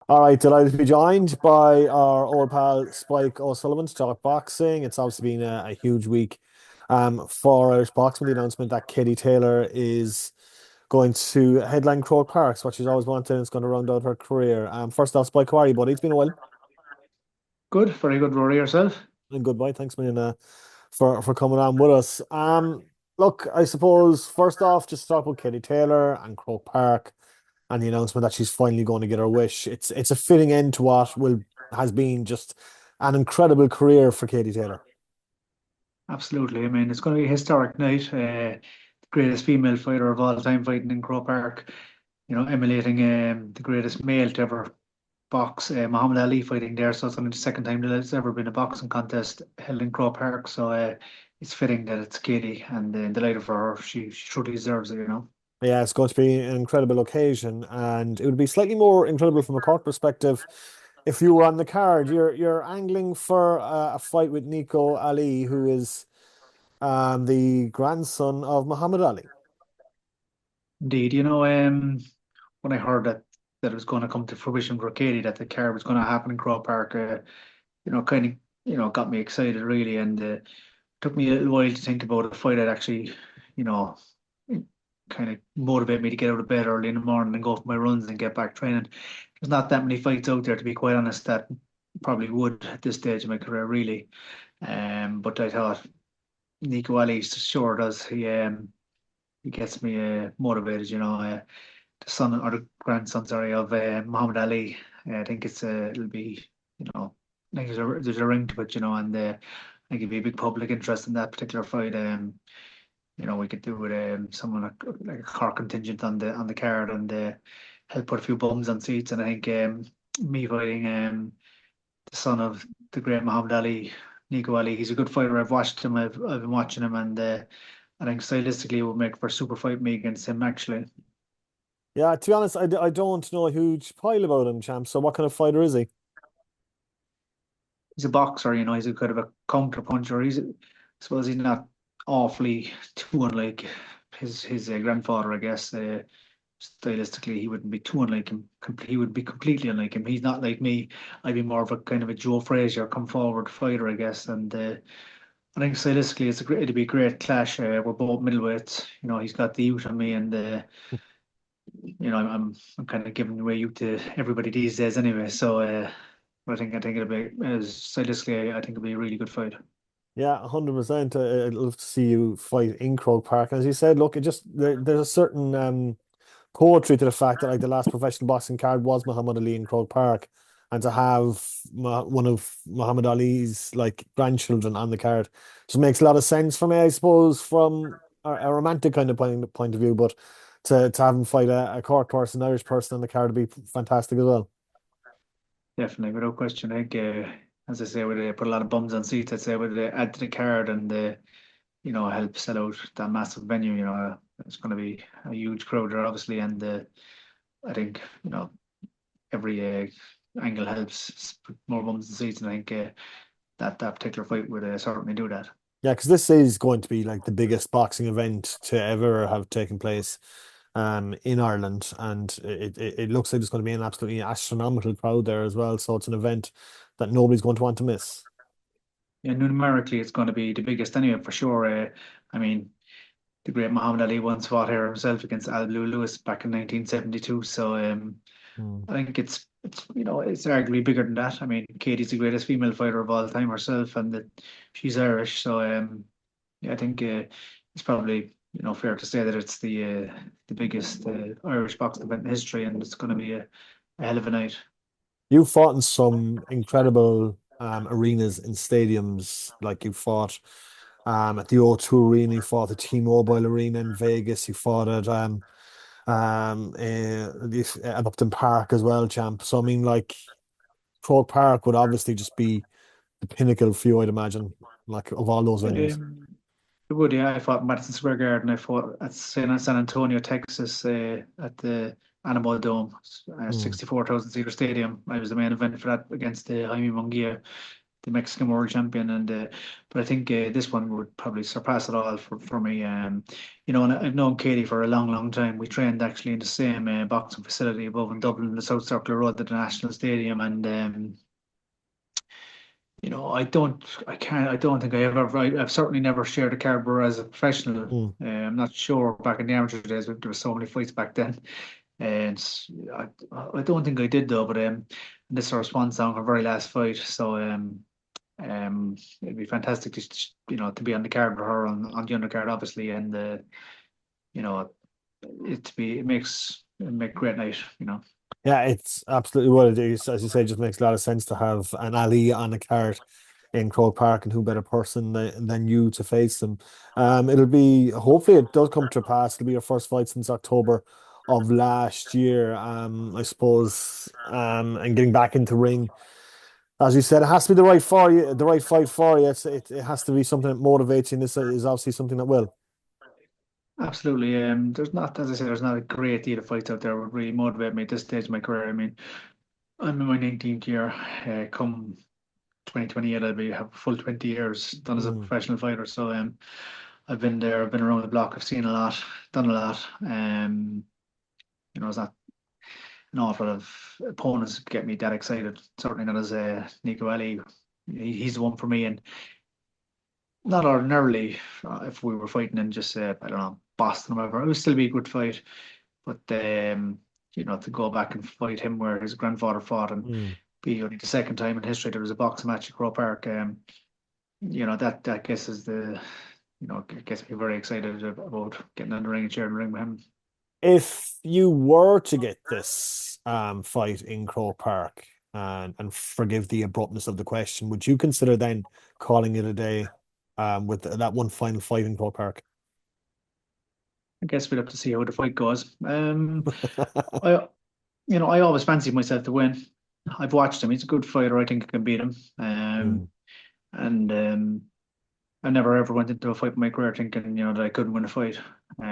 All right, delighted to be joined by our old pal Spike O'Sullivan to talk boxing. It's obviously been a huge week for Irish boxing with the announcement that Katie Taylor is going to headline Croke Park, what she's always wanted, and it's going to round out her career. First off, Spike, how are you, buddy? It's been a while. Good, very good, Rory. Yourself? And goodbye. Thanks, man, for coming on with us. Look, I suppose first off, just talk about Katie Taylor and Croke Park and the announcement that she's finally going to get her wish. It's a fitting end to what will has been just an incredible career for Katie Taylor. Absolutely. I mean, it's going to be a historic night. The greatest female fighter of all time fighting in Croke Park. Emulating the greatest male to ever box, Muhammad Ali, fighting there. So it's only the second time that there's ever been a boxing contest held in Croke Park. So it's fitting that it's Katie, and delighted for her. She truly deserves it. Yeah, it's going to be an incredible occasion, and it would be slightly more incredible from a Cork perspective if you were on the card. You're angling for a fight with Nico Ali, who is the grandson of Muhammad Ali. Indeed, when I heard that it was going to come to fruition for Katie, that the card was going to happen in Croke Park, kind of, got me excited really, and took me a little while to think about a fight that actually, you know, kind of motivate me to get out of bed early in the morning and go for my runs and get back training. There's not that many fights out there, to be quite honest, that probably would at this stage of my career, really. But I thought Nico Ali sure does. He gets me motivated. The son or the grandson, sorry, of Muhammad Ali. I think it'll be, I think there's a ring to it, and I think it'd be a big public interest in that particular fight. We could do with someone like a Cork contingent on the card, and help put a few bums on seats. And I think me fighting the son of the great Muhammad Ali, Nico Ali, he's a good fighter. I've watched him. I've been watching him, and I think stylistically it would make for a super fight me against him actually. Yeah, to be honest, I don't know a huge pile about him, champ. So what kind of fighter is he? He's a boxer. He's a kind of a counter puncher. I suppose he's not awfully too unlike his grandfather, I guess. Stylistically, he wouldn't be too unlike him. He would be completely unlike him. He's not like me. I'd be more of a kind of a Joe Frazier come forward fighter, I guess. And I think stylistically, it'd be a great clash. We're both middleweights. He's got the youth on me, and I'm kind of giving away youth to everybody these days anyway. So I think it'll be stylistically, I think it'll be a really good fight. Yeah, 100%. I'd love to see you fight in Croke Park. As you said, look, there's a certain poetry to the fact that like the last professional boxing card was Muhammad Ali in Croke Park, and to have one of Muhammad Ali's like grandchildren on the card just makes a lot of sense for me, I suppose, from a romantic kind of point of view. But to have him fight a Cork person, Irish person on the card would be fantastic as well. Definitely, without question. I think, as I say, would put a lot of bums on seats, I'd say would add to the card, and help sell out that massive venue. It's going to be a huge crowd there, obviously, and I think every angle helps put more bums on seats, and I think that particular fight would certainly do that. Yeah, because this is going to be like the biggest boxing event to ever have taken place in Ireland, and it looks like there's going to be an absolutely astronomical crowd there as well. So it's an event that nobody's going to want to miss. Yeah, numerically, it's going to be the biggest anyway, for sure. I mean, the great Muhammad Ali once fought here himself against Alvin Lewis back in 1972. So Mm. I think it's arguably bigger than that. I mean, Katie's the greatest female fighter of all time herself, and that she's Irish. So yeah, I think it's probably fair to say that it's the biggest Irish boxing event in history, and it's going to be a hell of a night. You fought in some incredible arenas in stadiums, like you fought at the O2 Arena, you fought at the T-Mobile Arena in Vegas, you fought at Upton Park as well, champ. So I mean, like Croke Park would obviously just be the pinnacle for you, I'd imagine, like of all those venues. Um, it would, yeah. I fought in Madison Square Garden. I fought at San Antonio, Texas, at the Animal Dome, Mm. 64,000 seater stadium. I was the main event for that against Jaime Munguia. the Mexican world champion, and but I think this one would probably surpass it all for me. And I've known Katie for a long, long time. We trained actually in the same boxing facility above in Dublin, the South Circular Road at the National Stadium, and I don't think I've certainly never shared a cardboard as a professional. Mm. I'm not sure back in the amateur days, there were so many fights back then. And I don't think I did though, but this is our swan song, our very last fight. So it'd be fantastic to be on the card with her on the undercard, obviously, and you know, it makes it make a great night. Yeah, it's absolutely what it is. As you say, it just makes a lot of sense to have an Ali on the card in Croke Park, and who better person than you to face them. It'll be, hopefully it does come to pass. It'll be your first fight since October of last year. I suppose, and getting back into ring. As you said, it has to be the right for you, the right fight for you. It has to be something that motivates you, and this is obviously something that will. Absolutely. There's not, as I said, there's not a great deal of fights out there that would really motivate me at this stage of my career. I mean, I'm in my 19th year. Come 2028, have a full 20 years done as a Mm, professional fighter. So I've been there, I've been around the block, I've seen a lot, done a lot. It's not an awful lot of opponents get me that excited. Certainly not as Nico Ali. He's the one for me, and not ordinarily. If we were fighting in just I don't know, Boston or whatever, it would still be a good fight. But to go back and fight him where his grandfather fought, and mm. be only the second time in history there was a boxing match at Croke Park. That gets is the it gets me very excited about getting in the ring and sharing the ring with him. If you were to get this fight in Croke Park, and forgive the abruptness of the question, would you consider then calling it a day with that one final fight in Croke Park? I guess we'll have to see how the fight goes. I I always fancy myself to win. I've watched him. He's a good fighter. I think I can beat him. Mm. And I never ever went into a fight in my career thinking, that I couldn't win a fight. So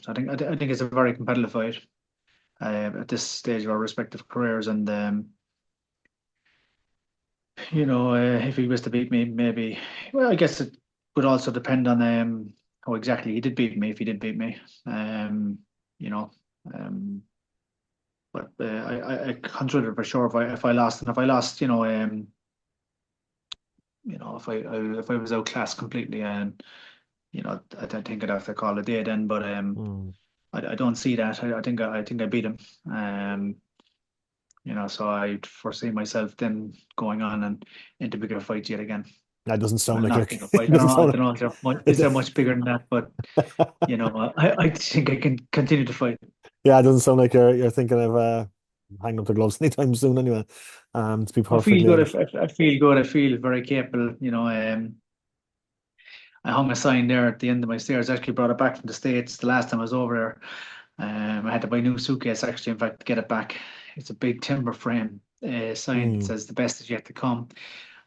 I think it's a very competitive fight at this stage of our respective careers. And if he was to beat me, maybe. Well, I guess it would also depend on how exactly he did beat me. If he did beat me, you know. Um, but I consider for sure if I lost, and if I lost, if I was outclassed completely, and I think I'd have to call it a day then. But Mm. I don't see that. I think I beat him. So I foresee myself then going on and into bigger fights yet again. That doesn't sound Well, like not it. bigger fight. It doesn't I sound don't know if they're much, is it. there much bigger than that, but I think I can continue to fight. Yeah, it doesn't sound like you're thinking of hanging up the gloves anytime soon. Anyway, to be I feel perfectly good. honest. I feel good. I feel very capable. I hung a sign there at the end of my stairs. I actually brought it back from the States the last time I was over there. I had to buy a new suitcase actually, in fact, to get it back. It's a big timber frame sign that Mm. says the best is yet to come.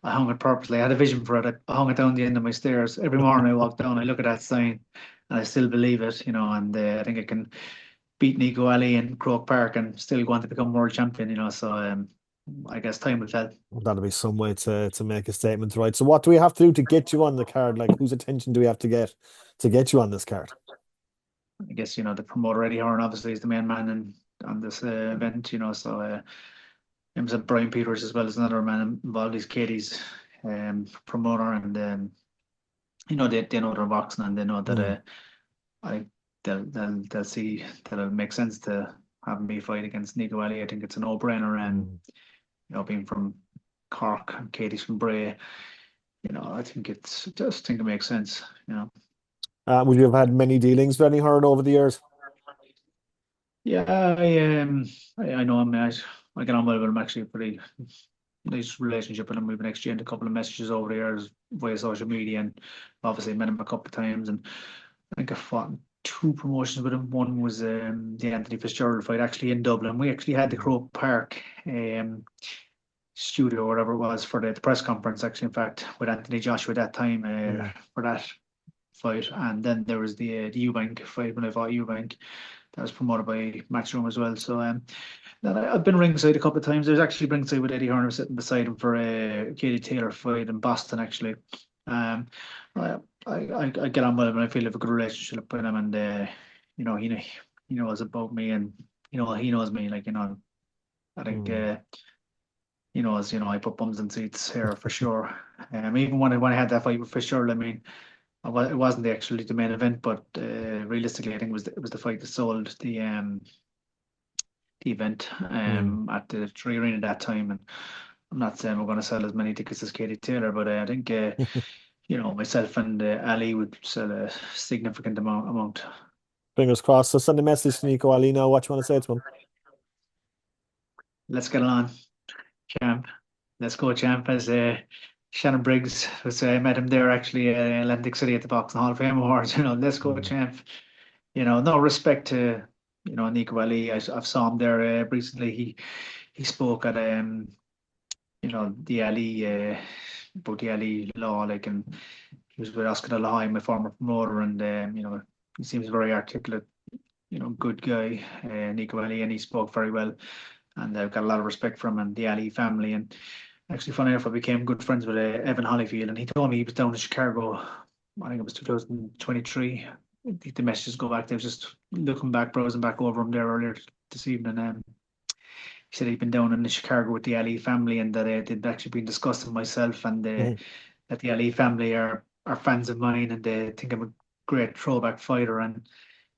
I hung it purposely. I had a vision for it. I hung it down the end of my stairs. Every morning I walk down, I look at that sign and I still believe it, and I think I can beat Nico Ali in Croke Park and still go on to become world champion, so I guess time will tell. That'll be some way to make a statement, right? So, what do we have to do to get you on the card? Like, whose attention do we have to get you on this card? I guess, the promoter Eddie Hearn obviously is the main man on this event, so him and Brian Peters as well as another man involved. He's Katie's promoter, and they know their boxing, and they know that Mm. I they'll see that it'll make sense to have me fight against Nico Ali. I think it's a no-brainer, and Mm. being from Cork and Katie's from Bray, I just think it makes sense. Would you have had many dealings with any Hearn over the years? Yeah, I know him. I get on well with him actually. Pretty nice relationship with him. We've been exchanging a couple of messages over the years via social media, and obviously met him a couple of times. And I think I fought in two promotions with him. One was the Anthony Fitzgerald fight actually in Dublin. We actually had the Mm. Croke Park studio or whatever it was for the press conference. Actually, in fact, with Anthony Joshua at that time Mm. for that fight. And then there was the Eubank fight when I fought Eubank. that was promoted by Matchroom as well. So I've been ringside a couple of times. I was actually ringside with Eddie Hearn sitting beside him for a Katie Taylor fight in Boston actually. Um, I, I get on with him and I feel I have a good relationship with him, and he knows about me, and he knows me. Like I think Mm. he knows I put bums in seats here for sure. Even when I had that fight with Fisher, I mean. It wasn't actually the main event, but realistically, I think it was the fight that sold the event Mm. at the Tree Arena at that time. And I'm not saying we're going to sell as many tickets as Katie Taylor, but I think myself and Ali would sell a significant amount. Fingers crossed. So send a message to Nico Ali now. What you want to say to him? Let's get on, champ. Let's go, champ. As Shannon Briggs was, I met him there actually in Atlantic City at the Boxing Hall of Fame Awards. Let's go, Mm. champ. No respect to Nico Ali. I've saw him there recently. He spoke at the Ali about the Ali law, like, and he was with Oscar De La Hoya, my former promoter, and he seems very articulate, good guy, Nico Ali, and he spoke very well, and I've got a lot of respect for him and the Ali family. And actually, funny enough, I became good friends with Evan Holyfield, and he told me he was down in Chicago. I think it was 2023. The messages go back. They was just looking back, browsing back over him there earlier this evening. He said he'd been down in Chicago with the Ali family, and that they'd actually been discussing myself, and Mhm. that the Ali family are fans of mine, and they think I'm a great throwback fighter. And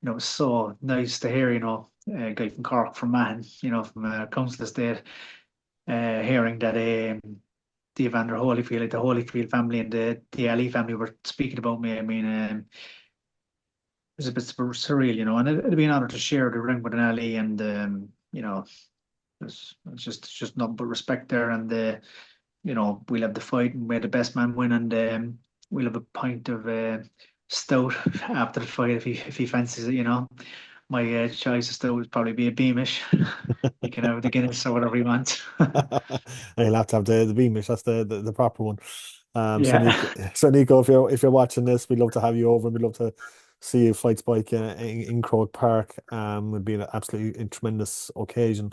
it was so nice to hear, a guy from Cork, from Mahon, from Council Estate, hearing that the Evander Holyfield, like the Holyfield family and the Ali family were speaking about me. I mean, it was a bit surreal, and it'd be an honor to share the ring with an Ali, and it's just nothing but respect there, and we'll have the fight and may the best man win, and we'll have a pint of stout after the fight if he fancies it. My choice of stout would probably be a Beamish. He can have the Guinness or whatever he wants. You'll have to have the Beamish. That's the proper one. So Yeah, Nico, if you're watching this, we'd love to have you over. We'd love to see you fight Spike in Croke Park. Would be an absolutely tremendous occasion.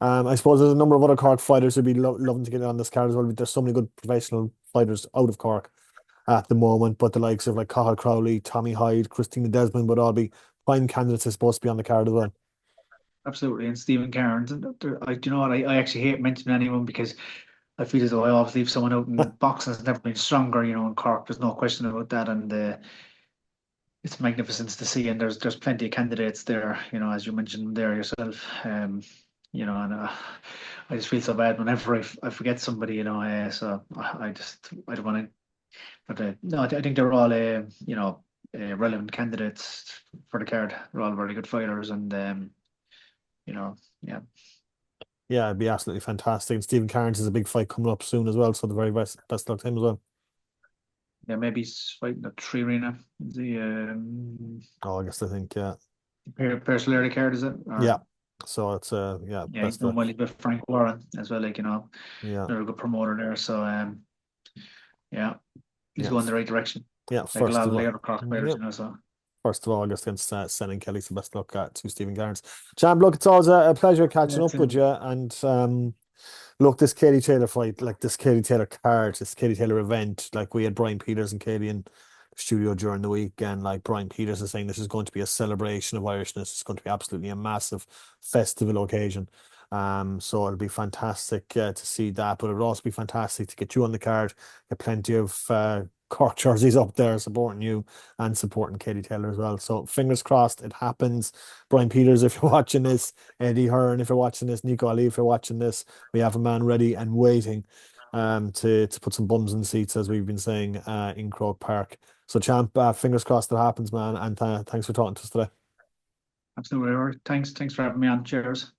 I suppose there's a number of other Cork fighters who'd be loving to get on this card as well. There's so many good professional fighters out of Cork at the moment, but the likes of like Cathal Crowley, Tommy Hyde, Christina Desmond would all be prime candidates, I suppose, to be on the card as well. absolutely. And Stephen Cairns. And do you know what? I actually hate mentioning anyone because I feel as though I always leave someone out, and boxing has never been stronger, in Cork. There's no question about that. And it's magnificent to see. And there's plenty of candidates there, as you mentioned there yourself. And I just feel so bad whenever I forget somebody, so I don't want to. But no, I think they're all, relevant candidates for the card. They're all very good fighters, and yeah, Yeah, it'd be absolutely fantastic. And Stephen Cairns is a big fight coming up soon as well, so the very best luck to him as well. yeah. Maybe he's fighting at Tree Arena. The August, I think, yeah. Persolari card, is it? Yeah. Or So it's yeah, yeah, he's best doing luck. well. He's with Frank Warren as well, like Yeah, another good promoter there. So yeah, he's yeah, going the right direction. yeah. Like a First lot of of the all, other cross players, yeah, So 1st of August against Senning Kelly. So best luck to Stephen Cairns. Champ, look, it's always a pleasure catching that's up with him. you. And look, this Katie Taylor fight, like this Katie Taylor card, this Katie Taylor event, like we had Brian Peters and Katie in the studio during the week, and like Brian Peters is saying, this is going to be a celebration of Irishness. It's going to be absolutely a massive festival occasion. So it'll be fantastic to see that, but it'll also be fantastic to get you on the card, get plenty of Cork jerseys up there supporting you and supporting Katie Taylor as well. So fingers crossed it happens. Brian Peters, if you're watching this, Eddie Hearn, if you're watching this, Nico Ali, if you're watching this, we have a man ready and waiting to put some bums in seats, as we've been saying, in Croke Park. So champ, fingers crossed it happens, man, and thanks for talking to us today. Absolutely. Thanks for having me on. Cheers.